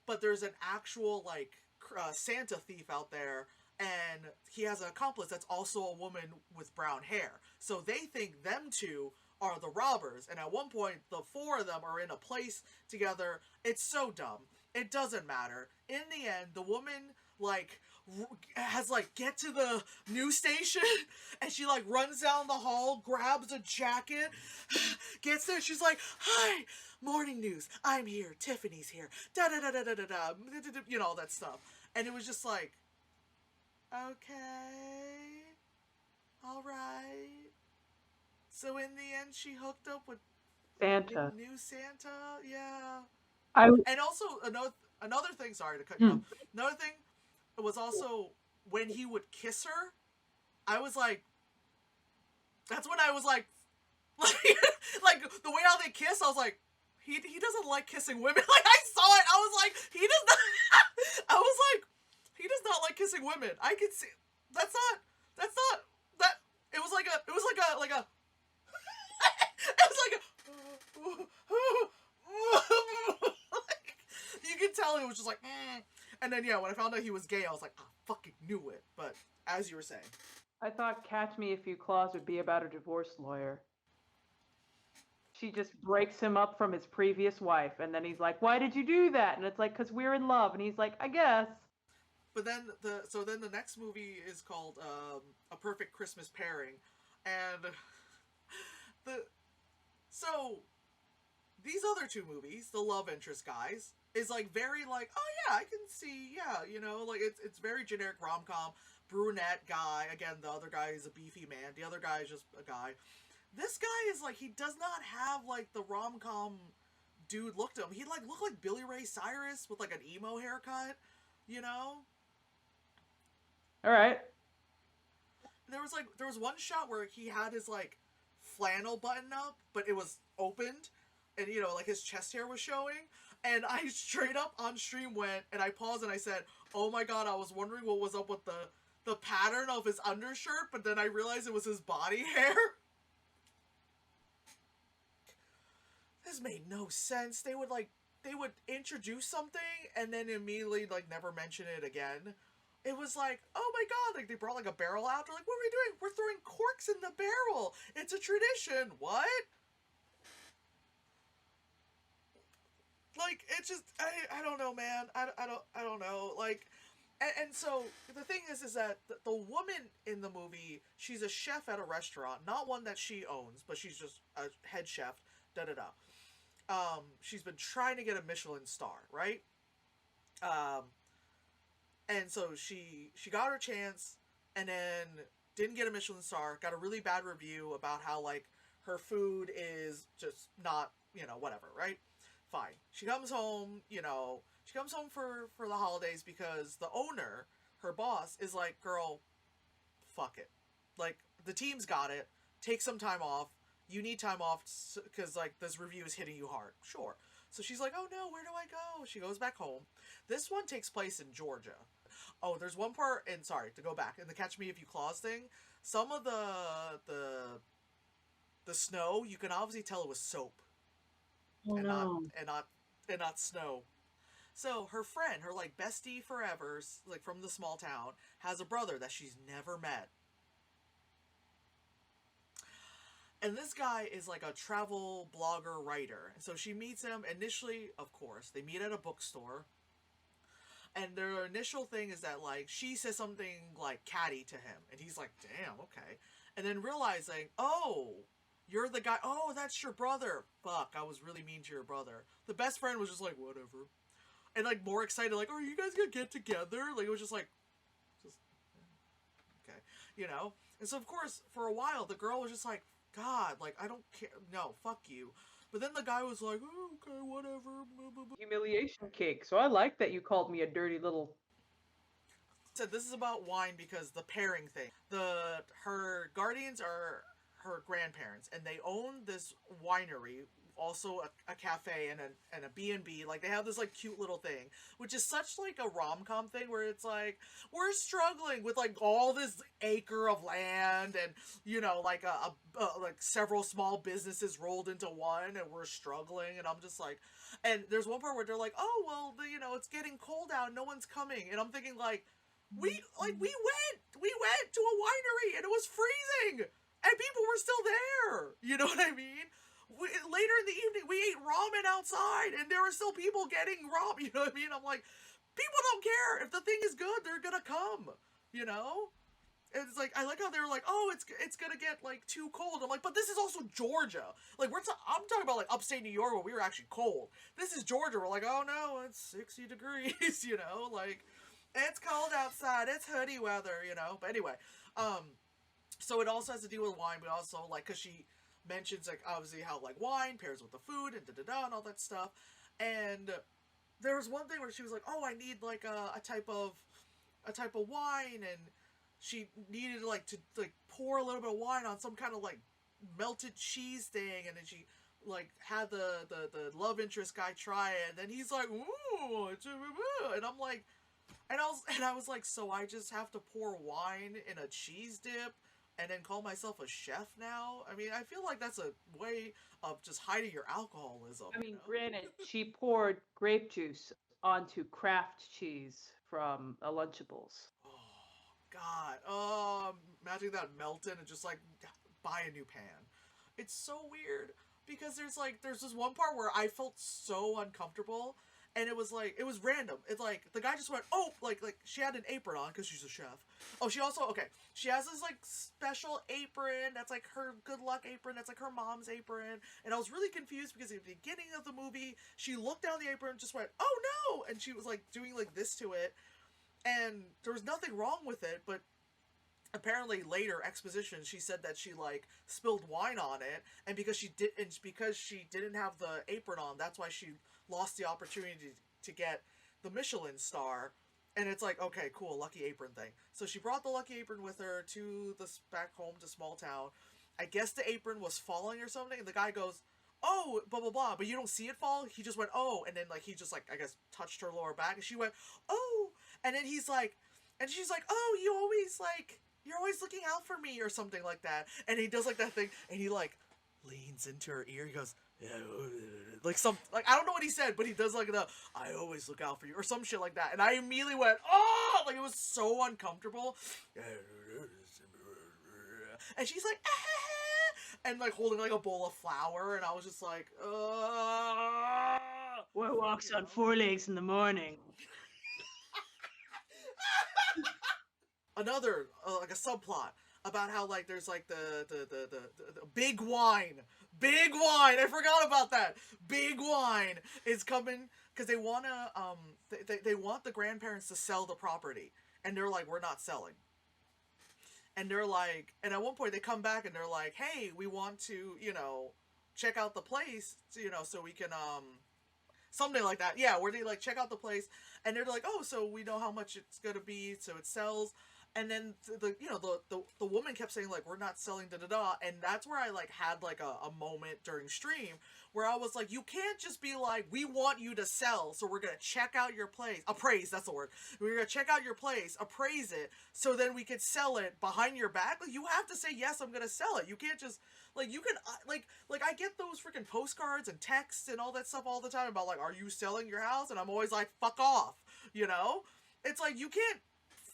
But there's an actual, like, Santa thief out there, and he has an accomplice that's also a woman with brown hair. So they think them two are the robbers. And at one point, the four of them are in a place together. It's so dumb. It doesn't matter. In the end, the woman, like, has, like, get to the news station, and she, like, runs down the hall, grabs a jacket, gets there, she's like, hi, morning news, I'm here, Tiffany's here, da-da-da-da-da-da-da, you know, all that stuff. And it was just like, okay, alright. So in the end, she hooked up with Santa. new Santa, yeah. I And also, another thing, sorry to cut you off, another thing was also when he would kiss her, I was like, that's when I was like like the way how they kiss, I was like, he doesn't like kissing women. Like, I saw it, I was like, he does not, I was like, he does not like kissing women. I could see, that's not, that, it was like a, it was like a, it was like a, you could tell it was just like, And then, yeah, when I found out he was gay, I was like, I fucking knew it. But, as you were saying. I thought Catch Me If You Claws would be about a divorce lawyer. She just breaks him up from his previous wife, and then he's like, why did you do that? And it's like, because we're in love. And he's like, I guess. But then, the next movie is called A Perfect Christmas Pairing. And, so, these other two movies, the love interest guys, is like very like, oh yeah, I can see, yeah, you know, like it's very generic rom-com, brunette guy, again, the other guy is a beefy man, the other guy is just a guy. This guy is like, he does not have like the rom-com dude look to him. He like looked like Billy Ray Cyrus with like an emo haircut, you know? Alright. There was one shot where he had his like flannel button up, but it was opened, and you know, like his chest hair was showing. And I straight up on stream went, and I paused and I said, oh my god, I was wondering what was up with the pattern of his undershirt, but then I realized it was his body hair. This made no sense. They would introduce something and then immediately like never mention it again. It was like, oh my god, like they brought like a barrel out. They're like, what are we doing? We're throwing corks in the barrel. It's a tradition. What? Like, it's just, I don't know, man. I don't know. Like, and so the thing is that the woman in the movie, she's a chef at a restaurant, not one that she owns, but she's just a head chef. She's been trying to get a Michelin star, right? And so she got her chance, and then didn't get a Michelin star. Got a really bad review about how like her food is just not, you know, whatever, right? Fine. She comes home, you know, for the holidays because the owner, her boss, is like, girl, fuck it. Like, the team's got it. Take some time off. You need time off because, like, this review is hitting you hard. Sure. So she's like, oh no, where do I go? She goes back home. This one takes place in Georgia. Oh, there's one part, and sorry, to go back, in the Catch Me If You Claws thing, some of the snow, you can obviously tell it was soap. Oh, and no. not snow. So her friend, her like bestie forever, like from the small town, has a brother that she's never met. And this guy is like a travel blogger writer. And so she meets him initially, of course, they meet at a bookstore. And their initial thing is that like she says something like catty to him, and he's like, damn, okay. And then realizing, oh, you're the guy. Oh, that's your brother. Fuck, I was really mean to your brother. The best friend was just like, whatever. And like more excited, like, are you guys gonna get together? Like, it was just like, okay, you know? And so, of course, for a while, the girl was just like, God, like, I don't care. No, fuck you. But then the guy was like, oh, okay, whatever. Humiliation cake. So I like that you called me a dirty little... Said this is about wine because the pairing thing. Her guardians are her grandparents, and they own this winery, also a cafe and a B&B. Like, they have this like cute little thing, which is such like a rom-com thing where it's like, we're struggling with like all this acre of land and, you know, like like several small businesses rolled into one, and we're struggling. And I'm just like, and there's one part where they're like, oh well, you know, it's getting cold out, no one's coming, and I'm thinking like, we went to a winery and it was freezing and people were still there. You know what I mean? Later in the evening, we ate ramen outside and there were still people getting ramen. You know what I mean? I'm like, people don't care if the thing is good; they're gonna come. You know? And it's like I like how they're like, oh, it's gonna get like too cold. I'm like, but this is also Georgia. Like I'm talking about like upstate New York where we were actually cold. This is Georgia. We're like, oh no, it's 60 degrees. You know, like it's cold outside. It's hoodie weather. You know. But anyway, so it also has to do with wine, but also like because she mentions like obviously how like wine pairs with the food and and all that stuff. And there was one thing where she was like, oh, I need like a type of wine, and she needed like to like pour a little bit of wine on some kind of like melted cheese thing, and then she like had the love interest guy try it, and then he's like, ooh, and I'm like, and I was like, so I just have to pour wine in a cheese dip and then call myself a chef now? I mean, I feel like that's a way of just hiding your alcoholism. I You mean, know? granted, she poured grape juice onto Kraft cheese from a Lunchables. Oh God. Imagine that melted and just like buy a new pan. It's so weird because there's this one part where I felt so uncomfortable, and it was random. It's like the guy just went, oh, like she had an apron on because she's a chef. Oh, she also okay. She has this like special apron that's like her good luck apron. That's like her mom's apron, and I was really confused because at the beginning of the movie, she looked down the apron and just went, oh no, and she was like doing like this to it, and there was nothing wrong with it, but apparently later exposition she said that she like spilled wine on it, and because she didn't have the apron on, that's why she lost the opportunity to get the Michelin star. And it's like, okay, cool, lucky apron thing. So she brought the lucky apron with her to this back home to small town. I guess the apron was falling or something, and the guy goes, oh, blah blah blah, but you don't see it fall. He just went, oh, and then like he just like I guess touched her lower back, and she went, oh, and then he's like, and she's like, oh, you're always looking out for me or something like that. And he does like that thing, and he like leans into her ear. He goes, yeah, like some like I don't know what he said, but he does like the I always look out for you or some shit like that. And I immediately went, oh, like it was so uncomfortable. And she's like, and like holding like a bowl of flour, and I was just like, What walks you on know? four legs in the morning? Another like a subplot about how like there's like the big wine, I forgot about that. Big wine is coming because they want to they want the grandparents to sell the property, and they're like, we're not selling. And they're like, and at one point they come back and they're like, hey, we want to, you know, check out the place, you know, so we can something like that. Yeah, where they like check out the place, and they're like, oh, so we know how much it's gonna be, so it sells. And then the woman kept saying like, we're not selling da da da, and that's where I like had like a moment during stream where I was like, you can't just be like, we want you to sell, so we're gonna check out your place, appraise, that's the word, we're gonna check out your place, appraise it, so then we could sell it behind your back. Like, you have to say, yes, I'm gonna sell it. You can't just like, you can like I get those freaking postcards and texts and all that stuff all the time about like, are you selling your house? And I'm always like, fuck off, you know. It's like, you can't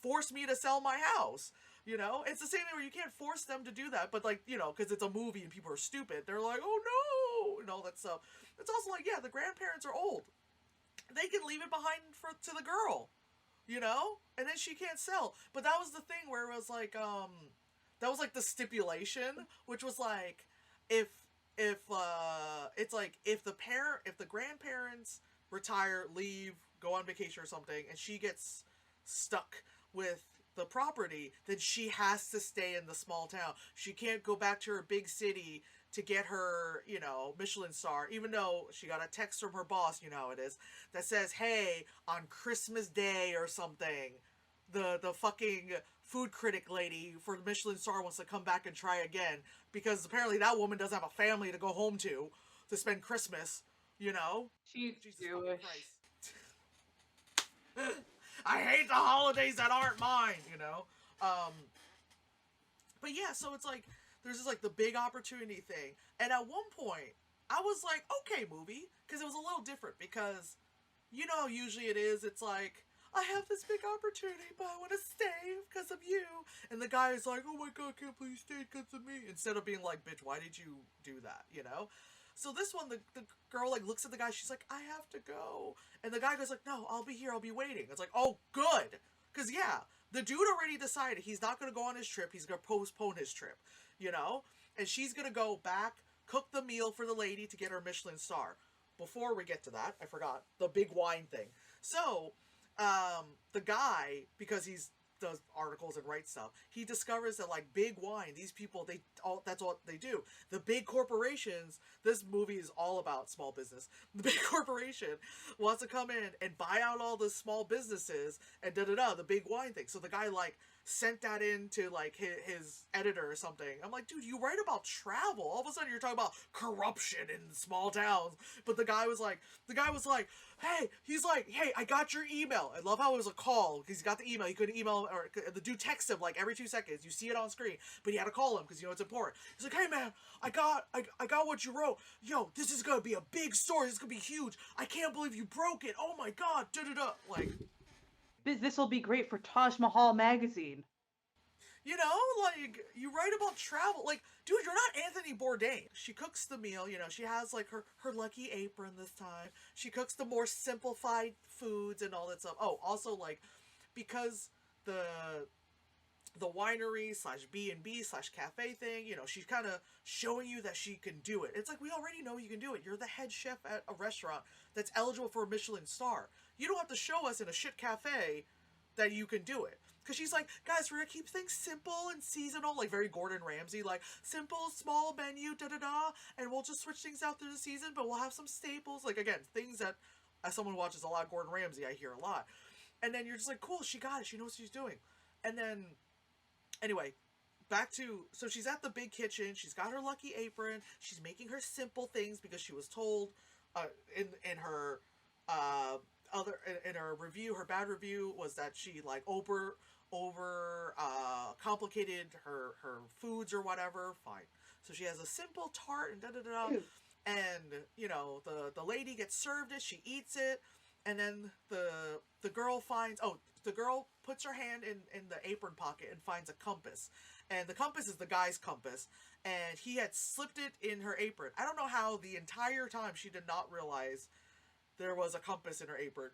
force me to sell my house, you know. It's the same thing where you can't force them to do that, but like, you know, because it's a movie and people are stupid, they're like, oh no, and all that stuff. It's also like, yeah, the grandparents are old, they can leave it behind to the girl, you know, and then she can't sell. But that was the thing where it was like that was like the stipulation, which was like, if it's like if the grandparents retire, leave, go on vacation or something, and she gets stuck with the property, then she has to stay in the small town. She can't go back to her big city to get her, you know, Michelin star, even though she got a text from her boss, you know how it is, that says, hey, on Christmas Day or something, the fucking food critic lady for the Michelin star wants to come back and try again, because apparently that woman doesn't have a family to go home to spend Christmas, you know? She's Jesus Jewish. fucking Christ. I hate the holidays that aren't mine, you know? But yeah, so it's like, there's this like the big opportunity thing. And at one point, I was like, okay, movie, because it was a little different, because you know how usually it is, it's like, I have this big opportunity, but I want to stay because of you. And the guy is like, oh my god, can't believe you stayed because of me. Instead of being like, bitch, why did you do that, you know? So this one, the girl, like, looks at the guy, she's like, I have to go. And the guy goes like, no, I'll be here, I'll be waiting. It's like, oh, good. Because, yeah, the dude already decided he's not going to go on his trip, he's going to postpone his trip, you know? And she's going to go back, cook the meal for the lady to get her Michelin star. Before we get to that, I forgot, the big wine thing. So, the guy, because he's does articles and writes stuff, he discovers that, like, big wine, these people, that's what they do. The big corporations, this movie is all about small business. The big corporation wants to come in and buy out all the small businesses and the big wine thing. So the guy, like, sent that in to, like, his editor or something. I'm like, dude, you write about travel. All of a sudden you're talking about corruption in small towns. But the guy was like, hey, he's like, hey, I got your email. I love how it was a call, because he got the email. He couldn't email, or the dude texted him, like, every 2 seconds. You see it on screen, but he had to call him, because, you know, it's important. He's like, hey, man, I got what you wrote. Yo, this is going to be a big story. This is going to be huge. I can't believe you broke it. Oh, my God. Da-da-da. Like, This will be great for Taj Mahal magazine. you know, like, you write about travel. Like, dude, you're not Anthony Bourdain. She cooks the meal, you know, she has, like, her lucky apron this time. She cooks the more simplified foods and all that stuff. Oh, also, like, because the winery slash B&B slash cafe thing, you know, she's kind of showing you that she can do it. It's like, we already know you can do it. You're the head chef at a restaurant that's eligible for a Michelin star. You don't have to show us in a shit cafe that you can do it. Because she's like, guys, we're going to keep things simple and seasonal, like very Gordon Ramsay, like, simple, small menu, da-da-da, and we'll just switch things out through the season, but we'll have some staples. Like, again, things that, as someone who watches a lot of Gordon Ramsay, I hear a lot. And then you're just like, cool, she got it, she knows what she's doing. And then, anyway, back to, so she's at the big kitchen, she's got her lucky apron, she's making her simple things because she was told in her in her review, her bad review was that she, like, over complicated her foods or whatever. Fine. So she has a simple tart and da-da-da-da. And, you know, the lady gets served it, she eats it, and then the girl finds, the girl puts her hand in the apron pocket and finds a compass. And the compass is the guy's compass, and he had slipped it in her apron. I don't know how the entire time she did not realize there was a compass in her apron,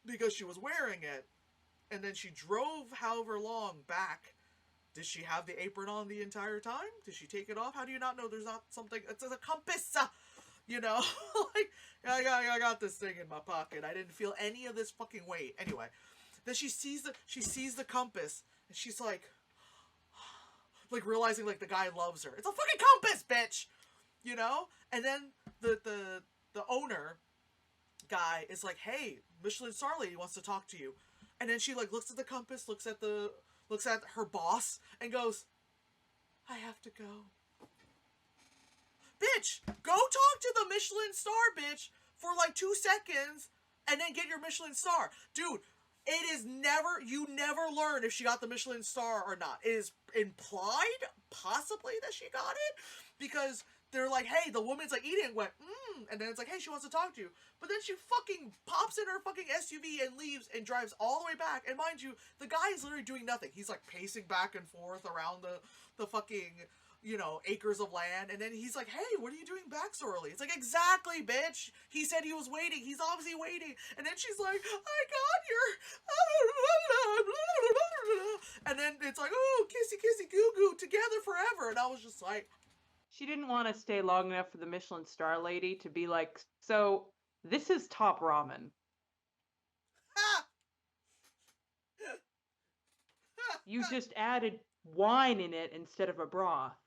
because she was wearing it, and then she drove however long back. Did she have the apron on the entire time? Did she take it off? How do you not know there's not something? It's a compass, you know? Like, I got this thing in my pocket. I didn't feel any of this fucking weight. Anyway, then she sees the compass, and she's like realizing, like, the guy loves her. It's a fucking compass, bitch! You know? And then the owner guy is like, hey, Michelin star lady wants to talk to you. And then she, like, looks at the compass, looks at her boss, and goes, I have to go. Bitch, go talk to the Michelin star, bitch, for, like, 2 seconds, and then get your Michelin star. Dude, you never learn if she got the Michelin star or not. It is implied, possibly, that she got it, because they're like, hey, the woman's, like, eating, went, and then it's like, hey, she wants to talk to you. But then she fucking pops in her fucking SUV and leaves and drives all the way back. And mind you, the guy is literally doing nothing. He's, like, pacing back and forth around the fucking, you know, acres of land. And then he's like, hey, what are you doing back so early? It's like, exactly, bitch. He said he was waiting. He's obviously waiting. And then she's like, I got your... And then it's like, oh, kissy, kissy, goo, goo, together forever. And I was just like... She didn't want to stay long enough for the Michelin star lady to be like, so this is top ramen. You just added wine in it instead of a broth.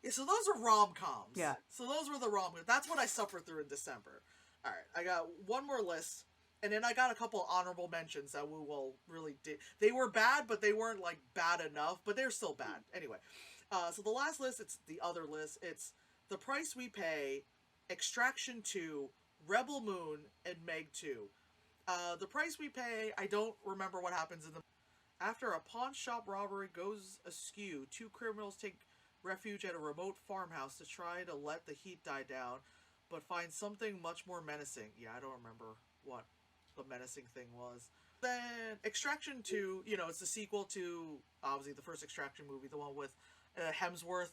Yeah, so those are rom-coms. Yeah. So those were the rom-coms. That's what I suffered through in December. All right, I got one more list, and then I got a couple honorable mentions that we will really did. They were bad, but they weren't, like, bad enough, but they're still bad. Anyway, so the last list, it's the other list. It's The Price We Pay, Extraction 2, Rebel Moon, and Meg 2. The Price We Pay, I don't remember what happens in the... After a pawn shop robbery goes askew, 2 criminals take refuge at a remote farmhouse to try to let the heat die down, but find something much more menacing. Yeah, I don't remember what the menacing thing was. Then Extraction 2, you know, it's the sequel to obviously the first Extraction movie, the one with Hemsworth,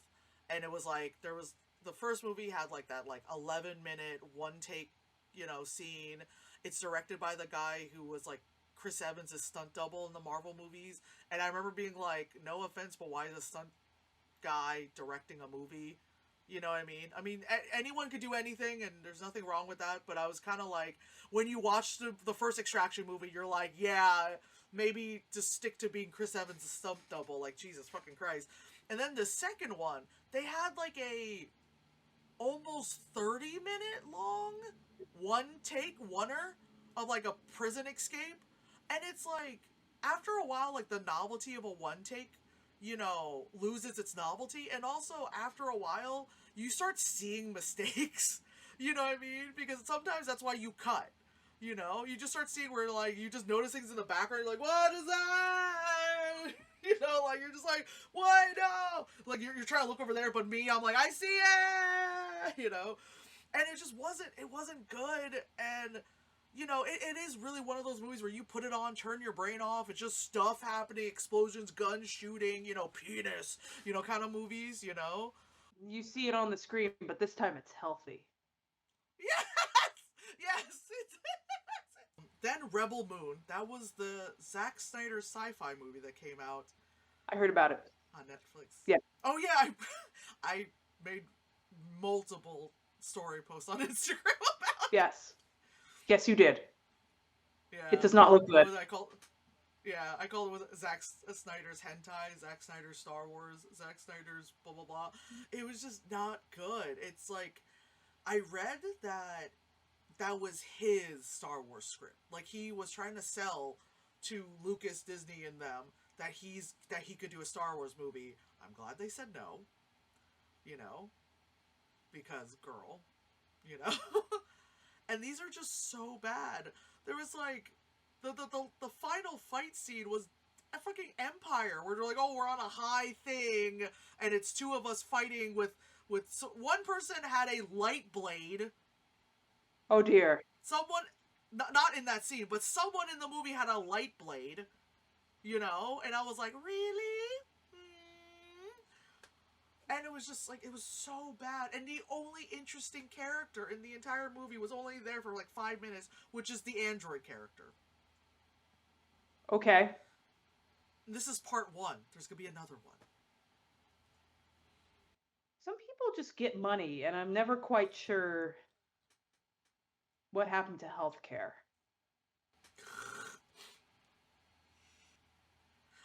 and it was like the first movie had like that like 11-minute one take, you know, scene. It's directed by the guy who was like Chris Evans' stunt double in the Marvel movies, and I remember being like, no offense, but why is a stunt guy directing a movie? You know what I mean? I mean, anyone could do anything, and there's nothing wrong with that, but I was kind of like, when you watch the first Extraction movie, you're like, yeah, maybe just stick to being Chris Evans' stunt double, like, Jesus fucking Christ. And then the second one, they had like a almost 30-minute long one take oneer of like a prison escape, and it's like, after a while, like, the novelty of a one take, you know, loses its novelty, and also after a while you start seeing mistakes. You know what I mean? Because sometimes that's why you cut. You know, you just start seeing where like you just notice things in the background. You're like, what is that? You know, like, you're just like, what? No, like, you're trying to look over there, but me, I'm like, I see it. You know, and it wasn't good. And you know, it is really one of those movies where you put it on, turn your brain off. It's just stuff happening, explosions, guns shooting, you know, penis, you know, kind of movies, you know? You see it on the screen, but this time it's healthy. Yes! Yes! Then Rebel Moon. That was the Zack Snyder sci-fi movie that came out I heard about it. on Netflix. Yeah. Oh, yeah, I made multiple story posts on Instagram about it. Yes. Yes, you did. Yeah. It does not look good. I call it with Zack Snyder's hentai, Zack Snyder's Star Wars, Zack Snyder's blah blah blah. It was just not good. It's like, I read that was his Star Wars script. Like, he was trying to sell to Lucas, Disney, and them that he could do a Star Wars movie. I'm glad they said no. You know, because girl, you know. And these are just so bad. There was like the final fight scene was a fucking Empire, where they're like, oh, we're on a high thing, and it's two of us fighting with so one person had a light blade. Oh dear. Someone, not in that scene, but someone in the movie had a light blade. You know, and I was like, really? And it was just like, it was so bad. And the only interesting character in the entire movie was only there for like 5 minutes, which is the android character. Okay. And this is part 1. There's gonna be another one. Some people just get money, and I'm never quite sure what happened to healthcare.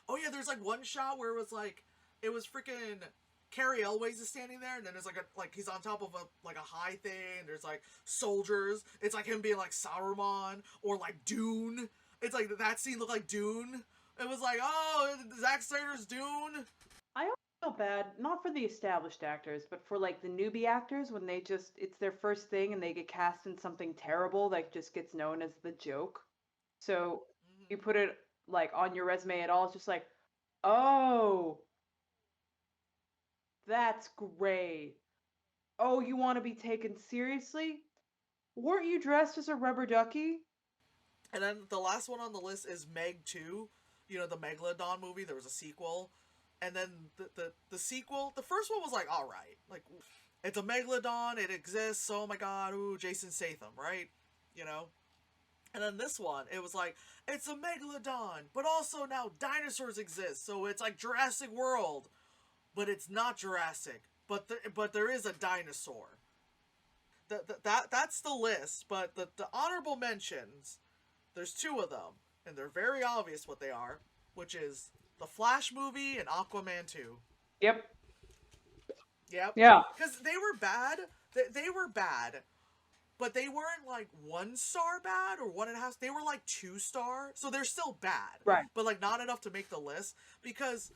Oh yeah, there's like one shot where it was freaking Carrie Elways is standing there, and then there's like he's on top of a high thing. There's like soldiers. It's like him being like Saruman or like Dune. It's like that scene looked like Dune. It was like, oh, Zack Snyder's Dune. I always feel bad, not for the established actors, but for like the newbie actors when it's their first thing and they get cast in something terrible that just gets known as the joke. So you put it like on your resume at all, it's just like, oh, that's great. Oh, you want to be taken seriously? Weren't you dressed as a rubber ducky? And then the last one on the list is Meg 2. You know, the Megalodon movie. There was a sequel. And then the sequel, the first one was like, alright. Like, it's a Megalodon, it exists, oh my god, ooh, Jason Statham, right? You know? And then this one, it was like, it's a Megalodon, but also now dinosaurs exist, so it's like Jurassic World. But it's not Jurassic. But there is a dinosaur. That's the list, but the honorable mentions, there's 2 of them, and they're very obvious what they are, which is the Flash movie and Aquaman 2. Yep. Yep. Yeah. Because they were bad. They were bad, but they weren't like 1-star bad or 1.5. They were like 2-star, so they're still bad. Right. But like not enough to make the list, because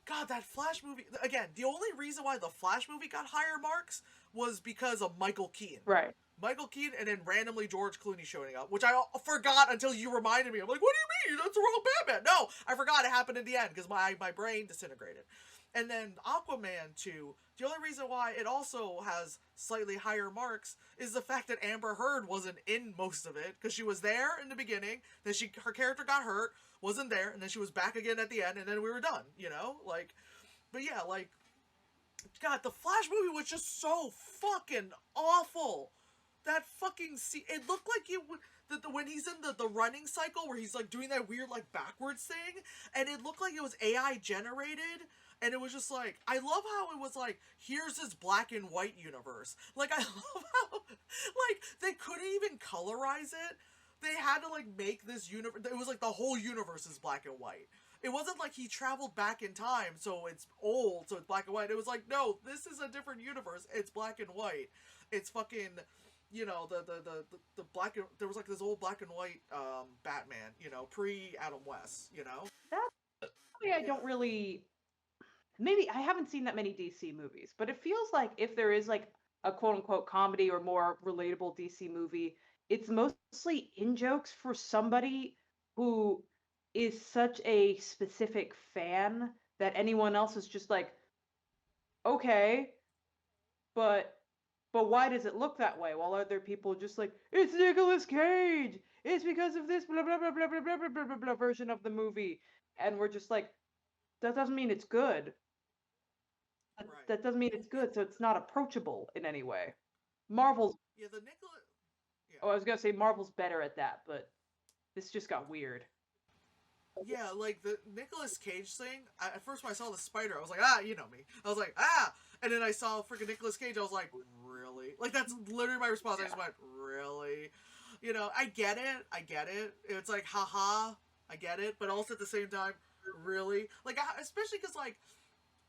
God, that Flash movie, again, the only reason why the Flash movie got higher marks was because of Michael Keaton. Right. Michael Keaton, and then randomly George Clooney showing up, which I forgot until you reminded me. I'm like, what do you mean? That's the wrong Batman. No, I forgot it happened in the end because my brain disintegrated. And then Aquaman 2, the only reason why it also has slightly higher marks is the fact that Amber Heard wasn't in most of it, because she was there in the beginning, then her character got hurt, wasn't there, and then she was back again at the end, and then we were done, you know? Like, but yeah, like, God, the Flash movie was just so fucking awful. That fucking scene, it looked like it would, when he's in the running cycle where he's like doing that weird like backwards thing, and it looked like it was AI generated, and it was just like, I love how it was like, here's this black and white universe. Like, I love how, like, they couldn't even colorize it. They had to like make this universe, it was like the whole universe is black and white. It wasn't like he traveled back in time, so it's old, so it's black and white. It was like, no, this is a different universe. It's black and white. It's fucking, you know, the black and, there was like this old black and white Batman, you know, pre Adam West, you know. That's why I don't really. Maybe I haven't seen that many DC movies, but it feels like if there is like a quote unquote comedy or more relatable DC movie, it's mostly in jokes for somebody who is such a specific fan that anyone else is just like, okay, but why does it look that way? While other people just like, it's Nicolas Cage. It's because of this blah blah blah blah blah blah blah blah blah blah version of the movie, and we're just like, that doesn't mean it's good. Right. That doesn't mean it's good, so it's not approachable in any way. Marvel's. Yeah, the Nicolas. Yeah. Oh, I was gonna say Marvel's better at that, but this just got weird. Yeah, like the Nicolas Cage thing. At first, when I saw the spider, I was like, ah, you know me. I was like, ah, and then I saw freaking Nicolas Cage. I was like, really? Like that's literally my response. I just went, really? You know, I get it. I get it. It's like, haha, I get it. But also at the same time, really? Like, especially because like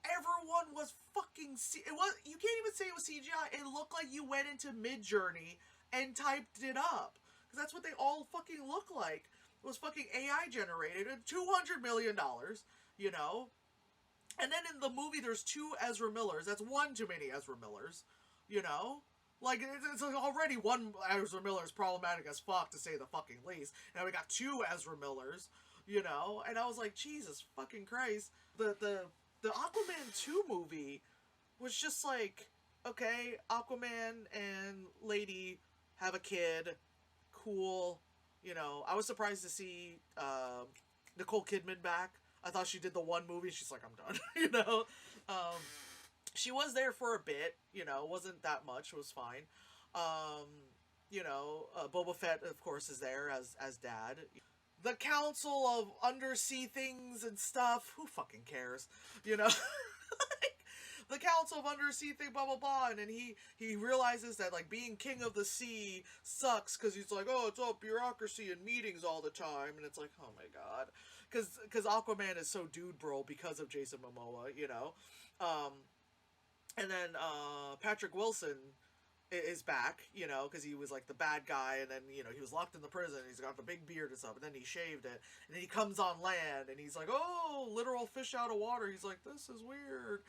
everyone was fucking. It was. You can't even say it was CGI. It looked like you went into Midjourney and typed it up, because that's what they all fucking look like. It was fucking AI generated at $200 million, you know? And then in the movie, there's 2 Ezra Millers. That's one too many Ezra Millers, you know? Like, it's already one Ezra Miller is problematic as fuck, to say the fucking least. Now we got 2 Ezra Millers, you know? And I was like, Jesus fucking Christ. The Aquaman 2 movie was just like, okay, Aquaman and Lady have a kid, cool. You know, I was surprised to see Nicole Kidman back. I thought she did the one movie. She's like, I'm done. You know, she was there for a bit. You know, wasn't that much. It was fine. You know, Boba Fett, of course, is there as Dad. The Council of Undersea Things and stuff. Who fucking cares? You know. The Council of Undersea thing, blah, blah, blah, and then he realizes that, like, being king of the sea sucks, because he's like, oh, it's all bureaucracy and meetings all the time, and it's like, oh my god, because Aquaman is so dude bro because of Jason Momoa, you know, and then, Patrick Wilson is back, you know, because he was, like, the bad guy, and then, you know, he was locked in the prison, he's got the big beard and stuff, and then he shaved it, and then he comes on land, and he's like, oh, literal fish out of water, he's like, this is weird,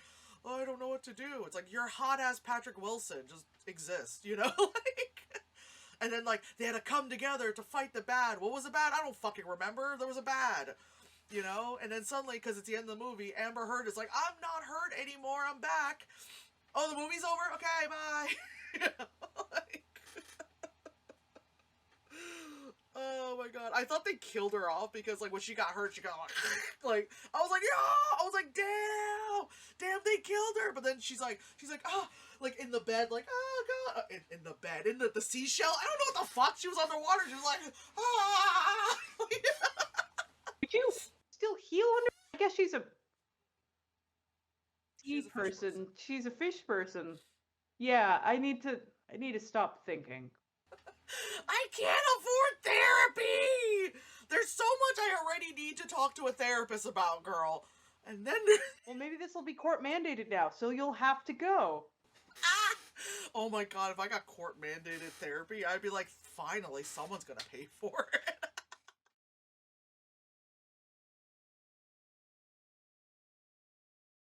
oh, I don't know what to do. It's like, you're hot-ass Patrick Wilson, just exist, you know? Like, and then, like, they had to come together to fight the bad. What was the bad? I don't fucking remember. There was a bad, you know? And then suddenly, because it's the end of the movie, Amber Heard is like, I'm not hurt anymore, I'm back. Oh, the movie's over? Okay, bye. You know? Like, oh my god. I thought they killed her off because, like, when she got hurt, she got, like, I was like, yeah! I was like, damn, they killed her! But then she's like, oh, like, in the bed, like, oh god, in the bed, in the seashell, I don't know what the fuck, she was underwater, she was like, ah! Could you still heal under? I guess she's a sea She's a fish person. She's a fish person. Yeah, I need to stop thinking. I can't afford therapy! There's so much I already need to talk to a therapist about, girl. And then... Well, maybe this will be court mandated now, so you'll have to go. Ah! Oh my god, if I got court mandated therapy, I'd be like, finally, someone's gonna pay for it.